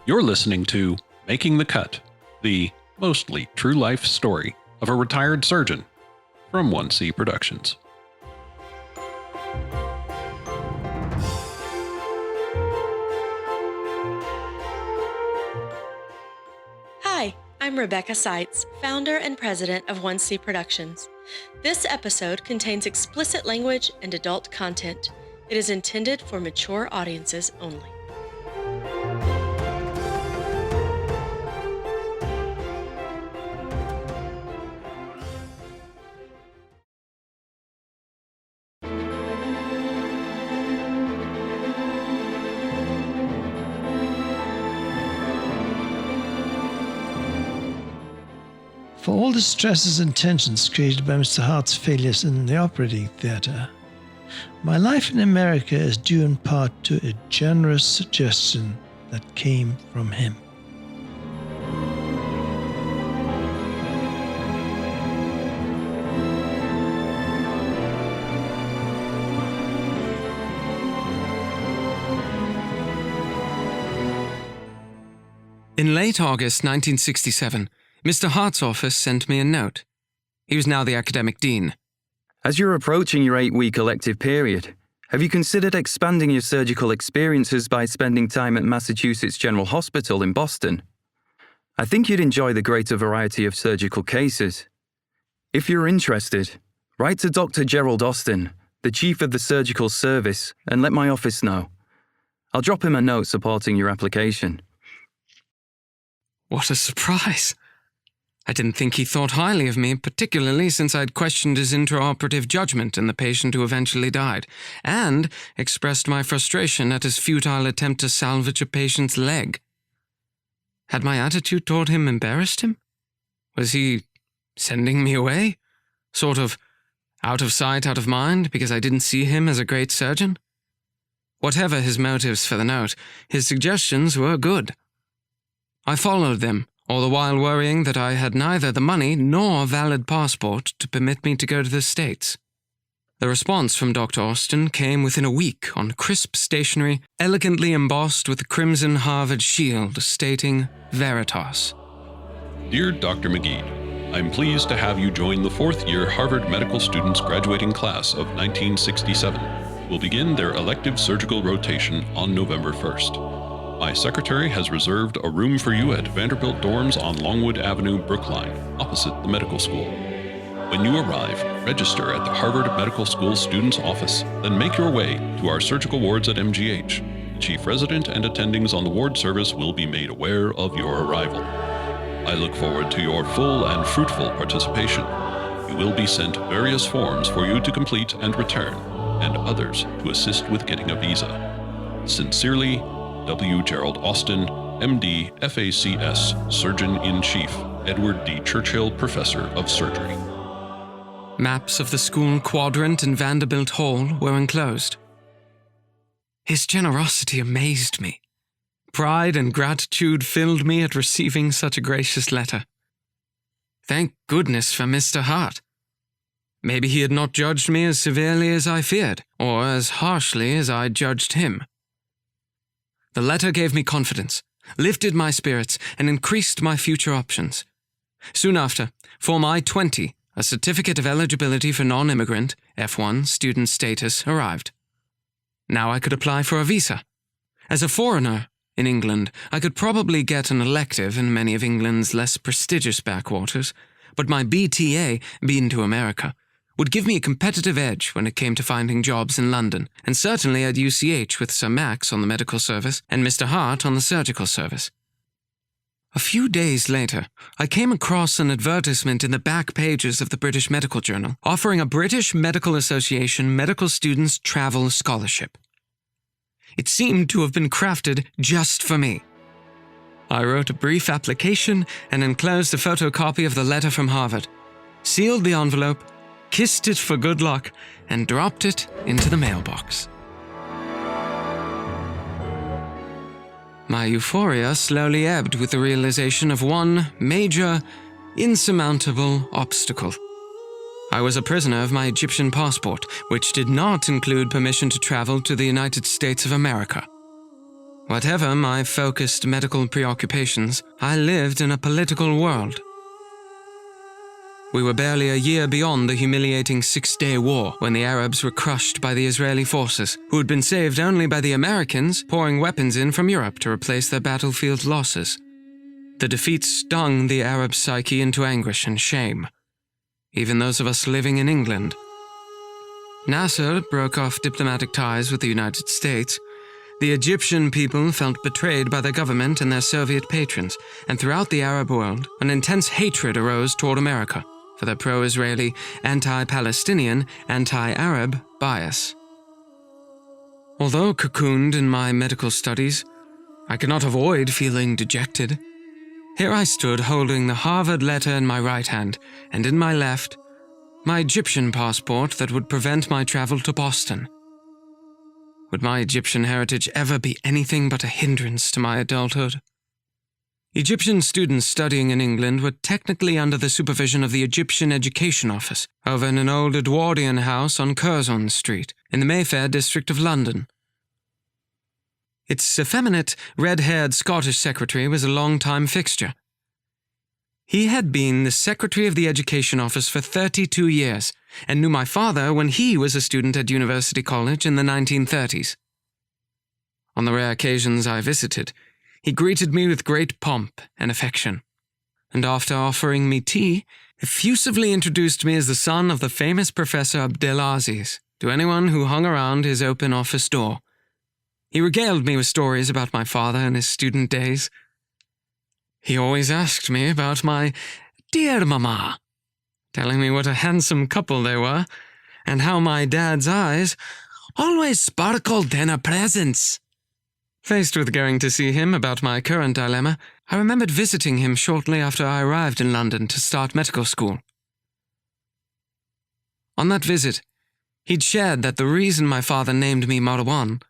You're listening to Making the Cut, the mostly true life story of a retired surgeon from 1C Productions. Hi, I'm Rebecca Seitz, founder and president of 1C Productions. This episode contains explicit language and adult content. It is intended for mature audiences only. For all the stresses and tensions created by Mr. Hart's failures in the operating theatre, my life in America is due in part to a generous suggestion that came from him. In late August 1967, Mr. Hart's office sent me a note. He was now the academic dean. As you're approaching your 8-week elective period, have you considered expanding your surgical experiences by spending time at Massachusetts General Hospital in Boston? I think you'd enjoy the greater variety of surgical cases. If you're interested, write to Dr. Gerald Austin, the chief of the surgical service, and let my office know. I'll drop him a note supporting your application. What a surprise! I didn't think he thought highly of me, particularly since I'd questioned his intraoperative judgment in the patient who eventually died, and expressed my frustration at his futile attempt to salvage a patient's leg. Had my attitude toward him embarrassed him? Was he sending me away? Sort of out of sight, out of mind, because I didn't see him as a great surgeon? Whatever his motives for the note, his suggestions were good. I followed them, all the while worrying that I had neither the money nor a valid passport to permit me to go to the States. The response from Dr. Austin came within a week on crisp stationery, elegantly embossed with a crimson Harvard shield stating Veritas. Dear Dr. McGee, I'm pleased to have you join the fourth-year Harvard medical students graduating class of 1967. Will begin their elective surgical rotation on November 1st. My secretary has reserved a room for you at Vanderbilt dorms on Longwood Avenue, Brookline, opposite the medical school. When you arrive, register at the Harvard Medical School Students Office, then make your way to our surgical wards at MGH. Chief resident and attendings on the ward service will be made aware of your arrival. I look forward to your full and fruitful participation. You will be sent various forms for you to complete and return, and others to assist with getting a visa. Sincerely, W. Gerald Austin, M.D., FACS, Surgeon-in-Chief, Edward D. Churchill, Professor of Surgery. Maps of the school quadrant and Vanderbilt Hall were enclosed. His generosity amazed me. Pride and gratitude filled me at receiving such a gracious letter. Thank goodness for Mr. Hart. Maybe he had not judged me as severely as I feared, or as harshly as I judged him. The letter gave me confidence, lifted my spirits, and increased my future options. Soon after, Form I-20, a certificate of eligibility for non-immigrant, F1, student status, arrived. Now I could apply for a visa. As a foreigner in England, I could probably get an elective in many of England's less prestigious backwaters, but my BTA, been to America, would give me a competitive edge when it came to finding jobs in London, and certainly at UCH with Sir Max on the medical service and Mr. Hart on the surgical service. A few days later, I came across an advertisement in the back pages of the British Medical Journal offering a British Medical Association medical students travel scholarship. It seemed to have been crafted just for me. I wrote a brief application and enclosed a photocopy of the letter from Harvard, sealed the envelope, kissed it for good luck, and dropped it into the mailbox. My euphoria slowly ebbed with the realization of one major, insurmountable obstacle. I was a prisoner of my Egyptian passport, which did not include permission to travel to the United States of America. Whatever my focused medical preoccupations, I lived in a political world. We were barely a year beyond the humiliating Six-Day War when the Arabs were crushed by the Israeli forces, who had been saved only by the Americans pouring weapons in from Europe to replace their battlefield losses. The defeat stung the Arab psyche into anguish and shame, even those of us living in England. Nasser broke off diplomatic ties with the United States. The Egyptian people felt betrayed by their government and their Soviet patrons, and throughout the Arab world, an intense hatred arose toward America for their pro-Israeli, anti-Palestinian, anti-Arab bias. Although cocooned in my medical studies, I could not avoid feeling dejected. Here I stood holding the Harvard letter in my right hand, and in my left, my Egyptian passport that would prevent my travel to Boston. Would my Egyptian heritage ever be anything but a hindrance to my adulthood? Egyptian students studying in England were technically under the supervision of the Egyptian Education Office over in an old Edwardian house on Curzon Street in the Mayfair district of London. Its effeminate, red-haired Scottish secretary was a long-time fixture. He had been the secretary of the Education Office for 32 years and knew my father when he was a student at University College in the 1930s. On the rare occasions I visited, he greeted me with great pomp and affection, and after offering me tea, effusively introduced me as the son of the famous Professor Abdelaziz to anyone who hung around his open office door. He regaled me with stories about my father and his student days. He always asked me about my dear mamma, telling me what a handsome couple they were, and how my dad's eyes always sparkled in her presence. Faced with going to see him about my current dilemma, I remembered visiting him shortly after I arrived in London to start medical school. On that visit, he'd shared that the reason my father named me Marwan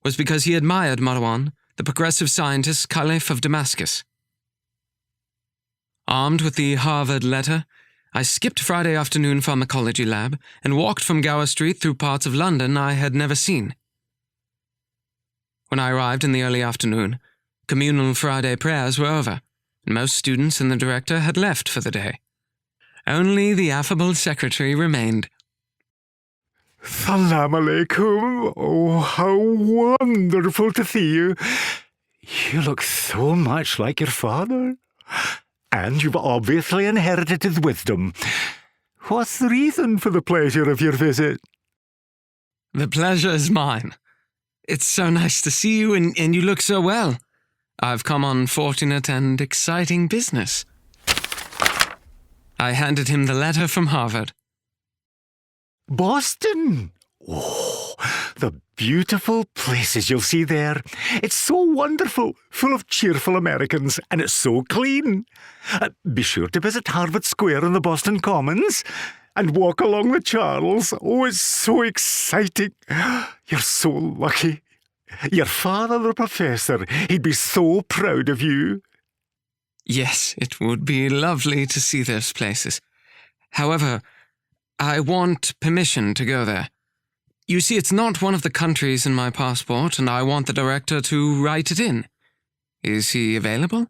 was because he admired Marwan, the progressive scientist Caliph of Damascus. Armed with the Harvard letter, I skipped Friday afternoon pharmacology lab and walked from Gower Street through parts of London I had never seen. When I arrived in the early afternoon, communal Friday prayers were over, and most students and the director had left for the day. Only the affable secretary remained. Salam alaikum. Oh, how wonderful to see you. You look so much like your father. And you've obviously inherited his wisdom. What's the reason for the pleasure of your visit? The pleasure is mine. It's so nice to see you, and you look so well. I've come on fortunate and exciting business. I handed him the letter from Harvard. Boston! Oh, the beautiful places you'll see there. It's so wonderful, full of cheerful Americans, and it's so clean. Be sure to visit Harvard Square and the Boston Commons, and walk along the Charles. Oh, it's so exciting. You're so lucky. Your father, the professor, he'd be so proud of you. Yes, it would be lovely to see those places. However, I want permission to go there. You see, it's not one of the countries in my passport, and I want the director to write it in. Is he available?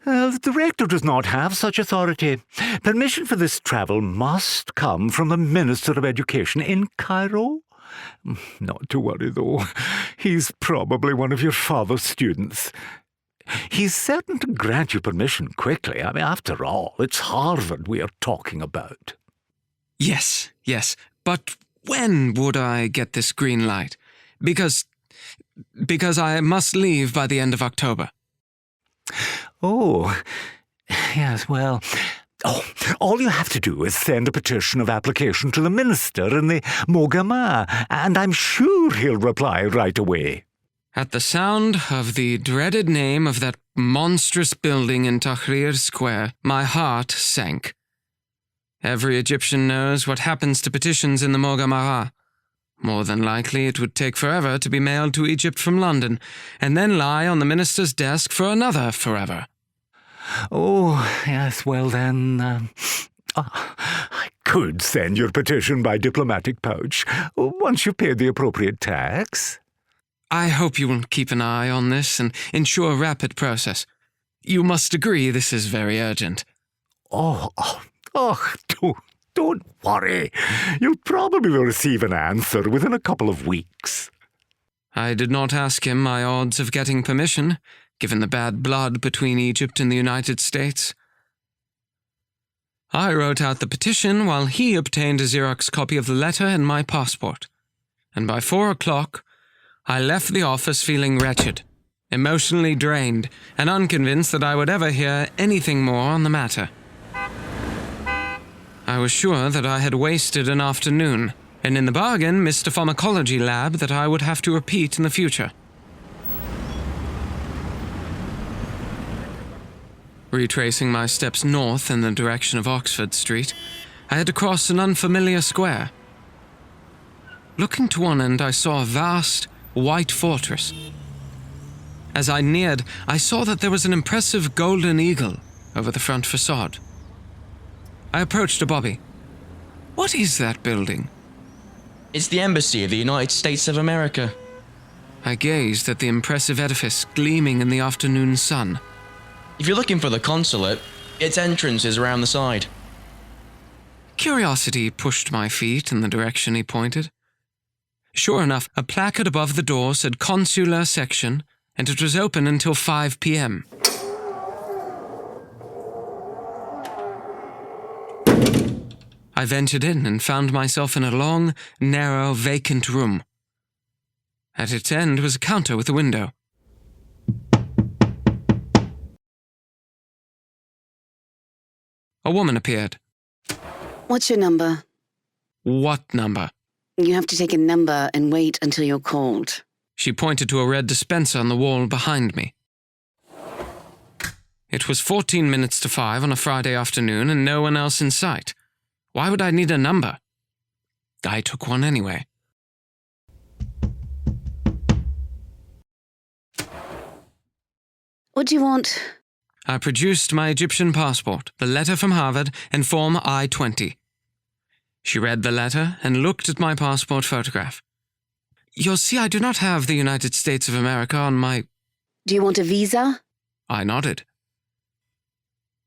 The director does not have such authority. Permission for this travel must come from the Minister of Education in Cairo. Not to worry, though. He's probably one of your father's students. He's certain to grant you permission quickly. I mean, after all, it's Harvard we are talking about. Yes. But when would I get this green light? Because I must leave by the end of October. Oh, yes, well, all you have to do is send a petition of application to the minister in the Mogama, and I'm sure he'll reply right away. At the sound of the dreaded name of that monstrous building in Tahrir Square, my heart sank. Every Egyptian knows what happens to petitions in the Mogamara. More than likely, it would take forever to be mailed to Egypt from London, and then lie on the minister's desk for another forever. Oh, yes, well then, I could send your petition by diplomatic pouch, once you've paid the appropriate tax. I hope you will keep an eye on this and ensure a rapid process. You must agree this is very urgent. Don't worry. You'll probably receive an answer within a couple of weeks. I did not ask him my odds of getting permission, given the bad blood between Egypt and the United States. I wrote out the petition while he obtained a Xerox copy of the letter and my passport, and by 4 o'clock, I left the office feeling wretched, emotionally drained, and unconvinced that I would ever hear anything more on the matter. I was sure that I had wasted an afternoon, and in the bargain missed a pharmacology lab that I would have to repeat in the future. Retracing my steps north in the direction of Oxford Street, I had to cross an unfamiliar square. Looking to one end, I saw a vast, white fortress. As I neared, I saw that there was an impressive golden eagle over the front facade. I approached a bobby. What is that building? It's the Embassy of the United States of America. I gazed at the impressive edifice gleaming in the afternoon sun. If you're looking for the consulate, its entrance is around the side. Curiosity pushed my feet in the direction he pointed. Sure enough, a placard above the door said Consular Section, and it was open until 5 p.m. I ventured in and found myself in a long, narrow, vacant room. At its end was a counter with a window. A woman appeared. What's your number? What number? You have to take a number and wait until you're called. She pointed to a red dispenser on the wall behind me. It was 14 minutes to 5 on a Friday afternoon and no one else in sight. Why would I need a number? I took one anyway. What do you want? I produced my Egyptian passport, the letter from Harvard, and Form I-20. She read the letter and looked at my passport photograph. You'll see I do not have the United States of America on my... Do you want a visa? I nodded.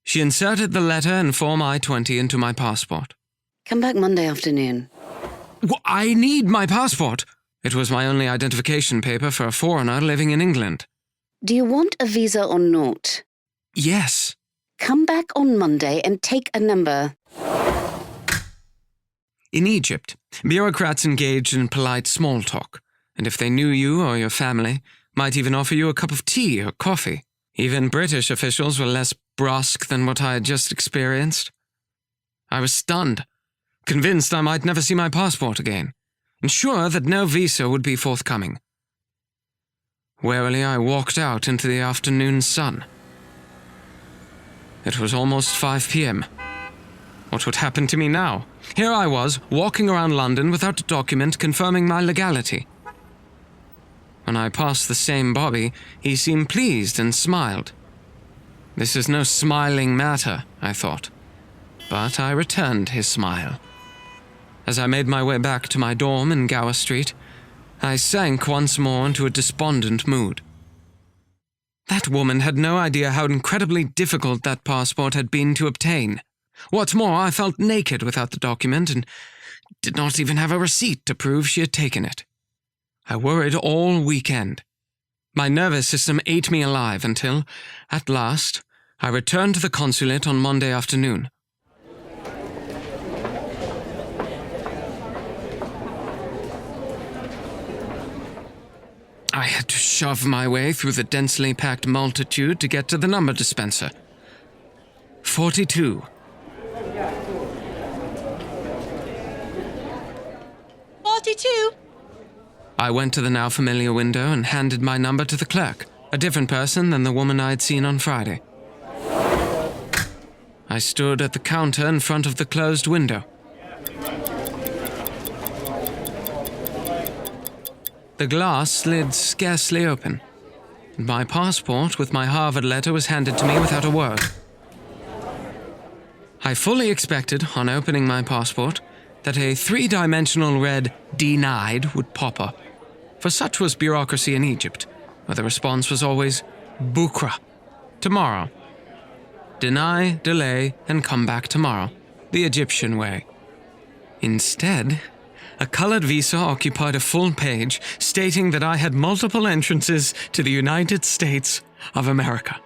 She inserted the letter and Form I-20 into my passport. Come back Monday afternoon. I need my passport! It was my only identification paper for a foreigner living in England. Do you want a visa or not? Yes. Come back on Monday and take a number. In Egypt, bureaucrats engaged in polite small talk, and if they knew you or your family, might even offer you a cup of tea or coffee. Even British officials were less brusque than what I had just experienced. I was stunned, convinced I might never see my passport again, and sure that no visa would be forthcoming. Warily, I walked out into the afternoon sun. It was almost 5 p.m. What would happen to me now? Here I was, walking around London without a document confirming my legality. When I passed the same bobby, he seemed pleased and smiled. This is no smiling matter, I thought. But I returned his smile. As I made my way back to my dorm in Gower Street, I sank once more into a despondent mood. That woman had no idea how incredibly difficult that passport had been to obtain. What's more, I felt naked without the document and did not even have a receipt to prove she had taken it. I worried all weekend. My nervous system ate me alive until, at last, I returned to the consulate on Monday afternoon. I had to shove my way through the densely packed multitude to get to the number dispenser. 42. 42. I went to the now familiar window and handed my number to the clerk, a different person than the woman I had seen on Friday. I stood at the counter in front of the closed window. The glass slid scarcely open. My passport with my Harvard letter was handed to me without a word. I fully expected, on opening my passport, that a 3-dimensional red "denied" would pop up. for such was bureaucracy in Egypt, where the response was always bukra, tomorrow. Deny, delay, and come back tomorrow, the Egyptian way. Instead, a colored visa occupied a full page stating that I had multiple entrances to the United States of America.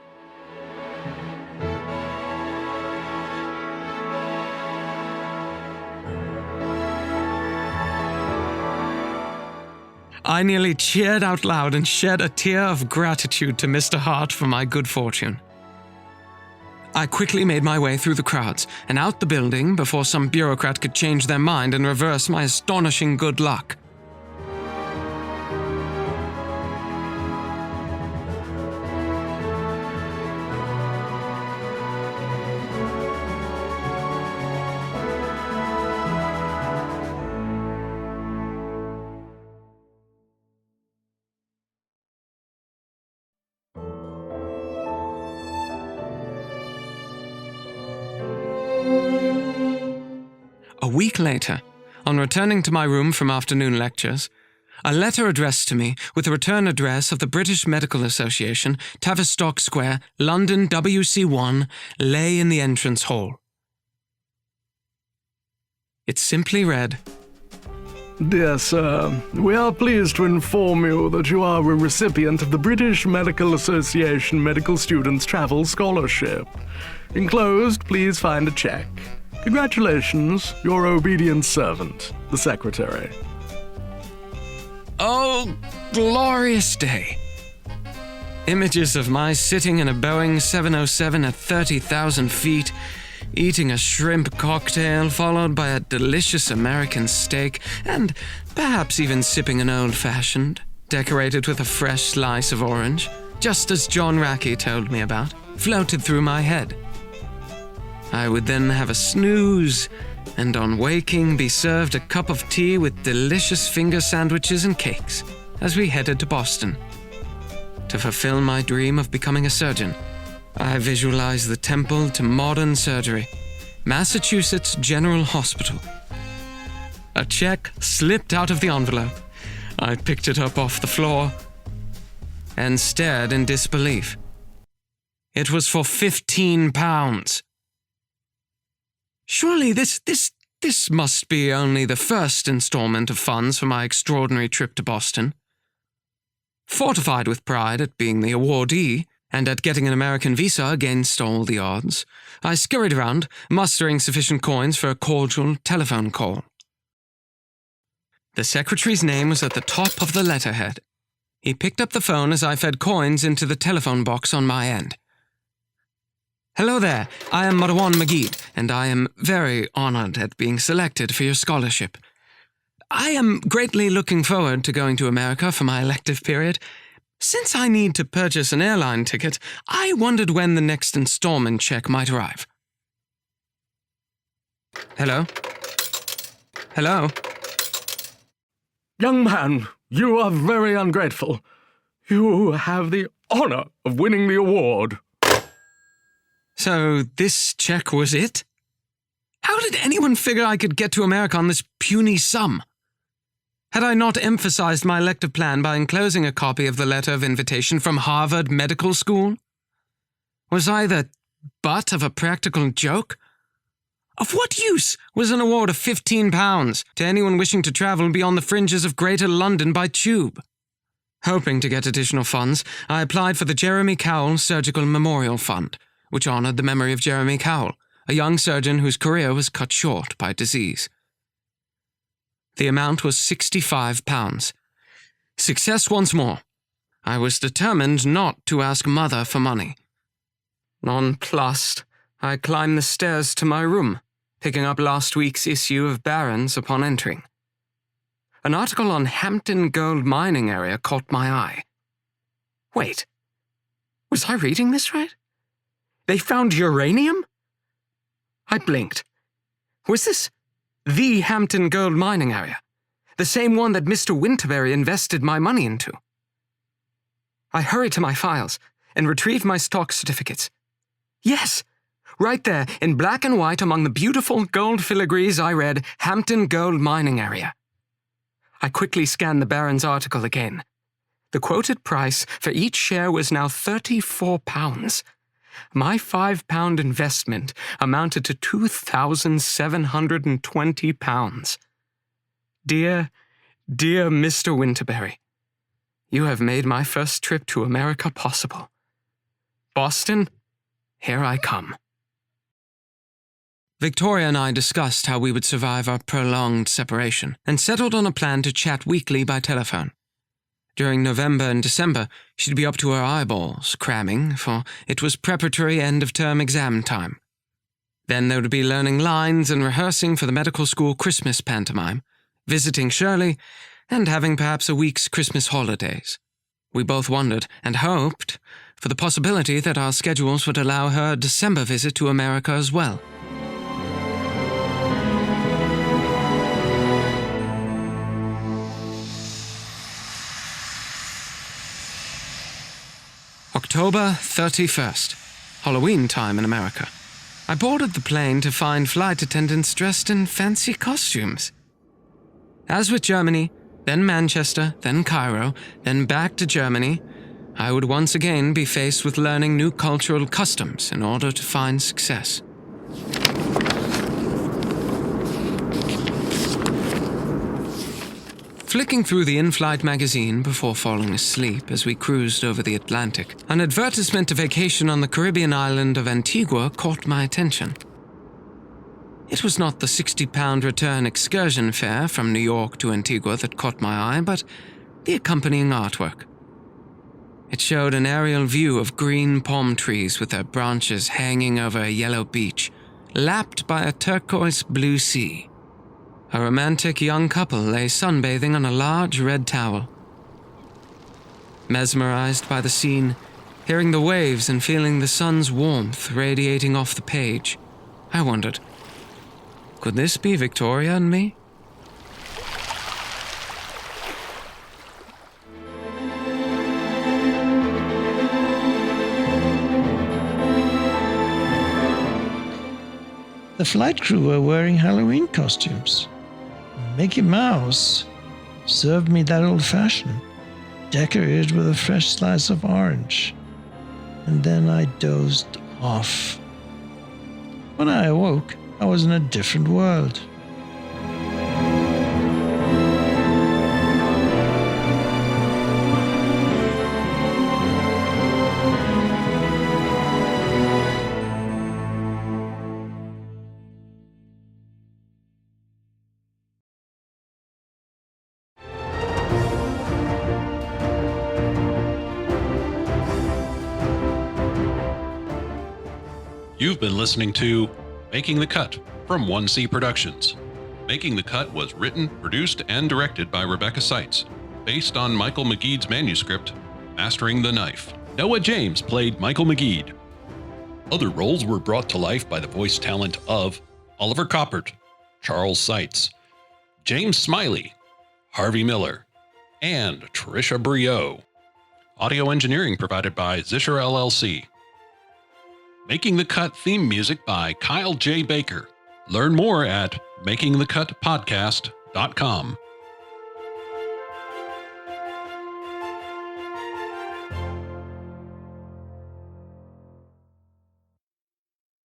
I nearly cheered out loud and shed a tear of gratitude to Mr. Hart for my good fortune. I quickly made my way through the crowds and out the building before some bureaucrat could change their mind and reverse my astonishing good luck. A week later, on returning to my room from afternoon lectures, a letter addressed to me with the return address of the British Medical Association, Tavistock Square, London WC1, lay in the entrance hall. It simply read, Dear Sir, we are pleased to inform you that you are a recipient of the British Medical Association Medical Students Travel Scholarship. Enclosed, please find a check. Congratulations, your obedient servant, the Secretary. Oh, glorious day! Images of my sitting in a Boeing 707 at 30,000 feet, eating a shrimp cocktail followed by a delicious American steak, and perhaps even sipping an old-fashioned, decorated with a fresh slice of orange, just as John Rackey told me about, floated through my head. I would then have a snooze, and on waking be served a cup of tea with delicious finger sandwiches and cakes as we headed to Boston. To fulfill my dream of becoming a surgeon, I visualized the temple to modern surgery, Massachusetts General Hospital. A check slipped out of the envelope. I picked it up off the floor and stared in disbelief. It was for £15. Surely this must be only the first installment of funds for my extraordinary trip to Boston. Fortified with pride at being the awardee and at getting an American visa against all the odds, I scurried around, mustering sufficient coins for a cordial telephone call. The secretary's name was at the top of the letterhead. He picked up the phone as I fed coins into the telephone box on my end. Hello there, I am Marwan Magid, and I am very honored at being selected for your scholarship. I am greatly looking forward to going to America for my elective period. Since I need to purchase an airline ticket, I wondered when the next installment check might arrive. Hello? Hello? Young man, you are very ungrateful. You have the honor of winning the award. So this check was it? How did anyone figure I could get to America on this puny sum? Had I not emphasized my elective plan by enclosing a copy of the letter of invitation from Harvard Medical School? Was I the butt of a practical joke? Of what use was an award of £15 to anyone wishing to travel beyond the fringes of Greater London by tube? Hoping to get additional funds, I applied for the Jeremy Cowell Surgical Memorial Fund, which honored the memory of Jeremy Cowell, a young surgeon whose career was cut short by disease. The amount was £65. Success once more. I was determined not to ask Mother for money. Nonplussed, I climbed the stairs to my room, picking up last week's issue of Barron's upon entering. An article on Hampton gold mining area caught my eye. Wait, was I reading this right? They found uranium? I blinked. Was this the Hampton gold mining area? The same one that Mr. Winterberry invested my money into? I hurried to my files and retrieved my stock certificates. Yes, right there in black and white among the beautiful gold filigrees I read Hampton gold mining area. I quickly scanned the Baron's article again. The quoted price for each share was now £34. My £5 investment amounted to £2,720. Dear Mr. Winterberry, you have made my first trip to America possible. Boston, here I come. Victoria and I discussed how we would survive our prolonged separation and settled on a plan to chat weekly by telephone. During November and December, she'd be up to her eyeballs, cramming, for it was preparatory end-of-term exam time. Then there would be learning lines and rehearsing for the medical school Christmas pantomime, visiting Shirley, and having perhaps a week's Christmas holidays. We both wondered and hoped for the possibility that our schedules would allow her a December visit to America as well. October 31st, Halloween time in America. I boarded the plane to find flight attendants dressed in fancy costumes. As with Germany, then Manchester, then Cairo, then back to Germany, I would once again be faced with learning new cultural customs in order to find success. Flicking through the in-flight magazine before falling asleep as we cruised over the Atlantic, an advertisement to vacation on the Caribbean island of Antigua caught my attention. It was not the £60 return excursion fare from New York to Antigua that caught my eye, but the accompanying artwork. It showed an aerial view of green palm trees with their branches hanging over a yellow beach, lapped by a turquoise blue sea. A romantic young couple lay sunbathing on a large red towel. Mesmerized by the scene, hearing the waves and feeling the sun's warmth radiating off the page, I wondered, could this be Victoria and me? The flight crew were wearing Halloween costumes. Mickey Mouse served me that old-fashioned, decorated with a fresh slice of orange. And then I dozed off. When I awoke, I was in a different world. You've been listening to Making the Cut from 1C Productions. Making the Cut was written, produced, and directed by Rebecca Seitz, based on Michael McGead's manuscript, Mastering the Knife. Noah James played Michael McGead. Other roles were brought to life by the voice talent of Oliver Coppert, Charles Seitz, James Smiley, Harvey Miller, and Trisha Briot. Audio engineering provided by Zisher LLC. Making the Cut theme music by Kyle J. Baker. Learn more at makingthecutpodcast.com.